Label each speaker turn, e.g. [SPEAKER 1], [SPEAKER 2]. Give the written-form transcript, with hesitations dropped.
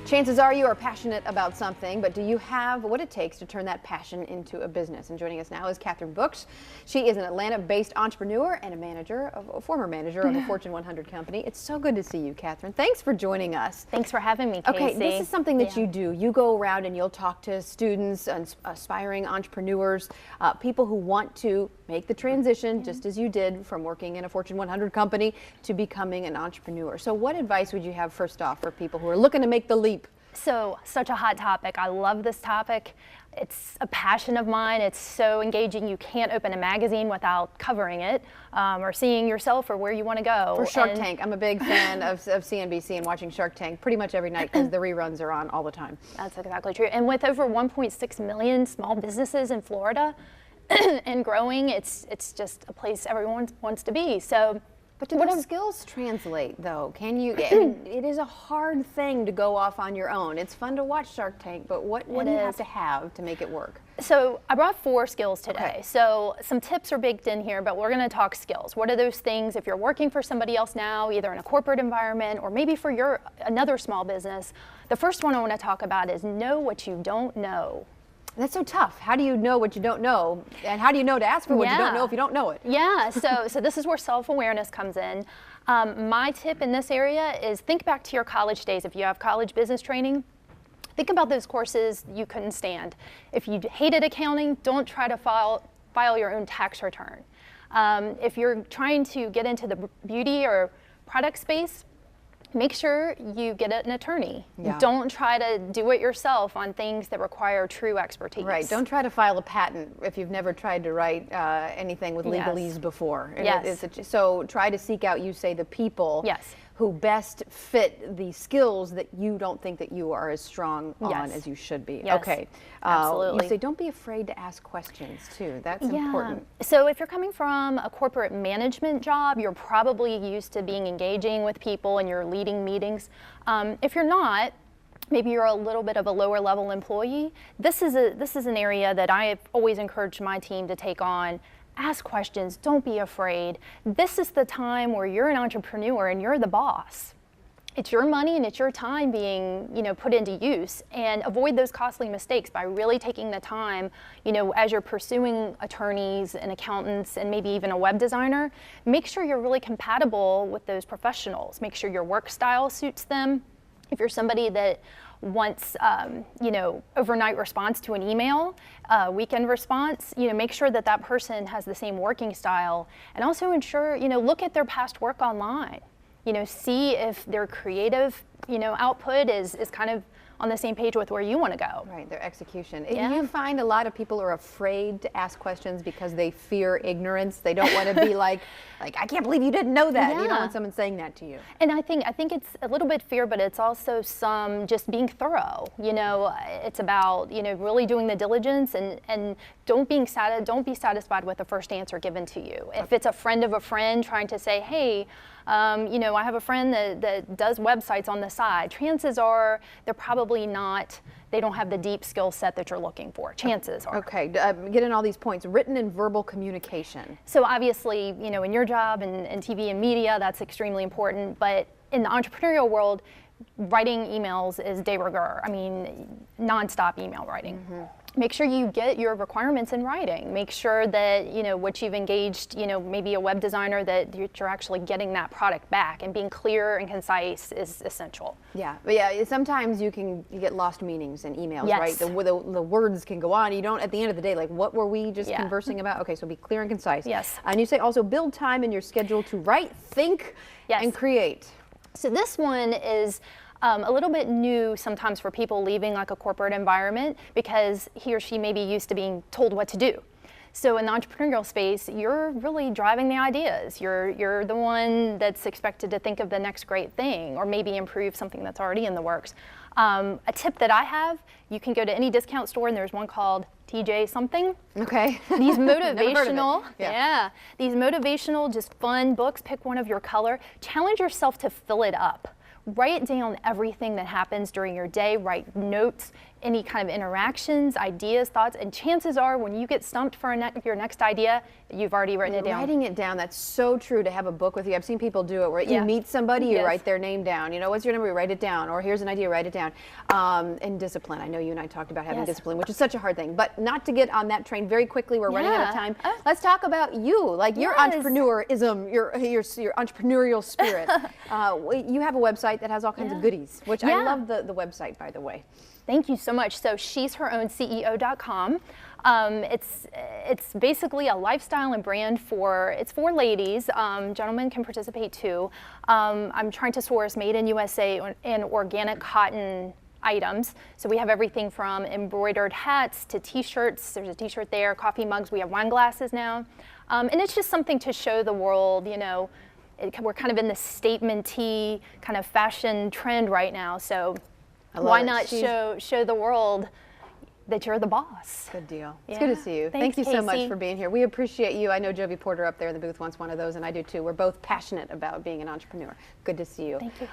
[SPEAKER 1] Chances are you are passionate about something, but do you have what it takes to turn that passion into a business? And joining us now is Catherine Books. She is an Atlanta-based entrepreneur and a former manager of a Fortune 100 company. It's so good to see you, Catherine. Thanks for joining us.
[SPEAKER 2] Thanks for having me, Casey.
[SPEAKER 1] Okay, this is something that you do. You go around and you'll talk to students and aspiring entrepreneurs, people who want to make the transition, just as you did, from working in a Fortune 100 company to becoming an entrepreneur. So what advice would you have first off for people who are looking to make the leap?
[SPEAKER 2] So, such a hot topic. I love this topic. It's a passion of mine. It's so engaging. You can't open a magazine without covering it or seeing yourself or where you want to go.
[SPEAKER 1] For Shark Tank, I'm a big fan of CNBC and watching Shark Tank pretty much every night because the reruns are on all the time.
[SPEAKER 2] That's exactly true. And with over 1.6 million small businesses in Florida and growing, it's just a place everyone wants to be. So.
[SPEAKER 1] But do those skills translate, though? Can you? It is a hard thing to go off on your own. It's fun to watch Shark Tank, but what do you have to make it work?
[SPEAKER 2] So I brought 4 skills today.
[SPEAKER 1] Okay.
[SPEAKER 2] So some tips are baked in here, but we're going to talk skills. What are those things if you're working for somebody else now, either in a corporate environment or maybe for another small business? The first one I want to talk about is know what you don't know.
[SPEAKER 1] That's so tough. How do you know what you don't know? And how do you know to ask for what you don't know if you don't know it?
[SPEAKER 2] Yeah, so this is where self-awareness comes in. My tip in this area is think back to your college days. If you have college business training, think about those courses you couldn't stand. If you hated accounting, don't try to file your own tax return. If you're trying to get into the beauty or product space, make sure you get an attorney.
[SPEAKER 1] Yeah.
[SPEAKER 2] Don't try to do it yourself on things that require true expertise.
[SPEAKER 1] Right. Don't try to file a patent if you've never tried to write anything with legalese before.
[SPEAKER 2] Yes.
[SPEAKER 1] So try to seek out, you say, the people who best fit the skills that you don't think that you are as strong on as you should be.
[SPEAKER 2] Yes.
[SPEAKER 1] Okay.
[SPEAKER 2] Absolutely.
[SPEAKER 1] You say don't be afraid to ask questions too. That's important.
[SPEAKER 2] So if you're coming from a corporate management job, you're probably used to being engaging with people and you're leading meetings. If you're not, maybe you're a little bit of a lower level employee, this is an area that I have always encouraged my team to take on. Ask questions, don't be afraid. This is the time where you're an entrepreneur and you're the boss. It's your money and it's your time being, put into use, and avoid those costly mistakes by really taking the time, as you're pursuing attorneys and accountants and maybe even a web designer, make sure you're really compatible with those professionals. Make sure your work style suits them. If you're somebody that wants, overnight response to an email, weekend response, make sure that that person has the same working style, and also ensure, look at their past work online. See if their creative, output is kind of on the same page with where you want to go.
[SPEAKER 1] Right, their execution.
[SPEAKER 2] Yeah.
[SPEAKER 1] You find a lot of people are afraid to ask questions because they fear ignorance. They don't want to be like, I can't believe you didn't know that.
[SPEAKER 2] Yeah.
[SPEAKER 1] You don't want someone saying that to you.
[SPEAKER 2] And I think it's a little bit fear, but it's also some just being thorough. It's about, really doing the diligence and don't be satisfied with the first answer given to you. If it's a friend of a friend trying to say, hey, I have a friend that does websites on the side, chances are they're probably they don't have the deep skill set that you're looking for. Chances are.
[SPEAKER 1] Okay, get in all these points. Written and verbal communication.
[SPEAKER 2] So obviously, in your job and TV and media, that's extremely important. But in the entrepreneurial world, writing emails is de rigueur. I mean, nonstop email writing. Mm-hmm. Make sure you get your requirements in writing. Make sure that, what you've engaged, maybe a web designer, that you're actually getting that product back, and being clear and concise is essential.
[SPEAKER 1] Yeah, but yeah, sometimes you get lost meanings in emails,
[SPEAKER 2] yes.
[SPEAKER 1] right? The words can go on. You don't, at the end of the day, what were we just conversing about? Okay, so be clear and concise.
[SPEAKER 2] Yes.
[SPEAKER 1] And you say also build time in your schedule to write, think, and create.
[SPEAKER 2] So this one is a little bit new sometimes for people leaving a corporate environment, because he or she may be used to being told what to do. So in the entrepreneurial space, you're really driving the ideas. You're the one that's expected to think of the next great thing, or maybe improve something that's already in the works. A tip that I have, you can go to any discount store and there's one called TJ something.
[SPEAKER 1] Okay.
[SPEAKER 2] These motivational,
[SPEAKER 1] these
[SPEAKER 2] motivational, just fun books. Pick one of your color. Challenge yourself to fill it up. Write down everything that happens during your day. Write notes any kind of interactions, ideas, thoughts, and chances are when you get stumped for your next idea, you've already written it down.
[SPEAKER 1] Writing it down, that's so true, to have a book with you. I've seen people do it where you
[SPEAKER 2] Yeah.
[SPEAKER 1] meet somebody, you
[SPEAKER 2] Yes.
[SPEAKER 1] write their name down. You know, what's your number? You write it down. Or here's an idea, write it down. And discipline. I know you and I talked about having
[SPEAKER 2] Yes.
[SPEAKER 1] discipline, which is such a hard thing. But not to get on that train very quickly. We're running out of
[SPEAKER 2] Yeah.
[SPEAKER 1] time. Let's talk about you, like your
[SPEAKER 2] Yes.
[SPEAKER 1] entrepreneurism, your entrepreneurial spirit. You have a website that has all kinds of goodies, which I
[SPEAKER 2] Yeah.
[SPEAKER 1] love the website, by the way.
[SPEAKER 2] Thank you so much. So she's her own CEO.com. It's basically a lifestyle and brand it's for ladies. Gentlemen can participate too. I'm trying to source made in USA and organic cotton items. So we have everything from embroidered hats to t-shirts. There's a t-shirt there, coffee mugs. We have wine glasses now. And it's just something to show the world, you know, we're kind of in the statement-y kind of fashion trend right now. So why not show the world that you're the boss?
[SPEAKER 1] Good deal. It's
[SPEAKER 2] Yeah.
[SPEAKER 1] good to see you.
[SPEAKER 2] Thanks,
[SPEAKER 1] Thank you so much
[SPEAKER 2] Casey.
[SPEAKER 1] for being here. We appreciate you. I know Jovi Porter up there in the booth wants one of those, and I do too. We're both passionate about being an entrepreneur. Good to see you.
[SPEAKER 2] Thank you.